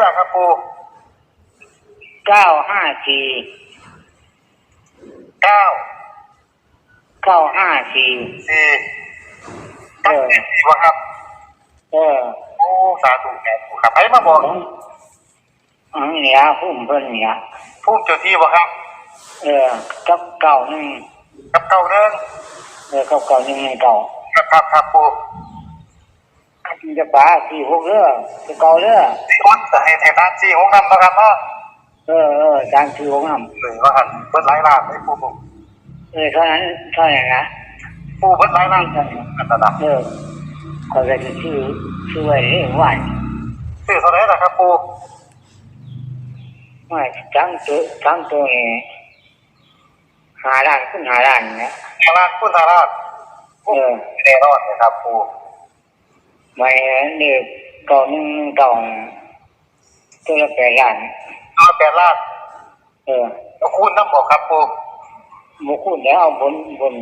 ล่ะครับปู954เก้า954สี่เออสี่วะครับเออโอ้สาธุแม่ปูครับให้มาบอกเนี่ยพุ่มเพิ่นเนี่ยภูมิเจ้าที่วะครับเออกับเก่านึงกับเก่าเดินกับเก่านึงในเก่าครับปูจะป่า46เด้อจะเก่าเด้อสี่คนแต่ให้ทานสี่หกนำนะครับเนาะจาน46นำเลยว่าหันเพิ่นหลายล้านให้ปูเท่านั้นนะปูเพิ่นหลายล้านกันนะก็จะชื่อไว้ว่าซื้อเท่าไหร่ล่ะครับปูไม่ทั้งตัวนี่5 ล้านขึ้น5 ล้านเนี่ย5 ล้านคูณ5 ล้านแน่นอนนะครับปูไม่เนี่ยเก่านึงเก่าตัวละ8 ล้าน8 ล้านแล้วคูณนำบ่ครับปูบ่คูณแล้วเอาบน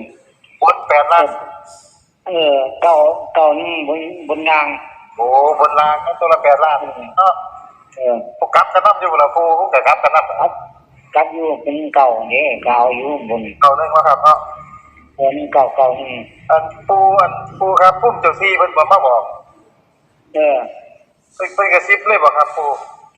8 ล้านเก่านึงบนรางโอ้บนรางตัวละ8 ล้านเนาะปูกลับกันนำอยู่ล่ะปูก็กลับกันนำครับกลับอยู่เป็นเก่านี่เก่าอยู่บนเก่านึงว่าครับเนาะนี่เก่านึงปูครับภูมิเจ้าที่เพิ่นบ่มาบอกเพิ่นกระซิบเลยบ่ครับปู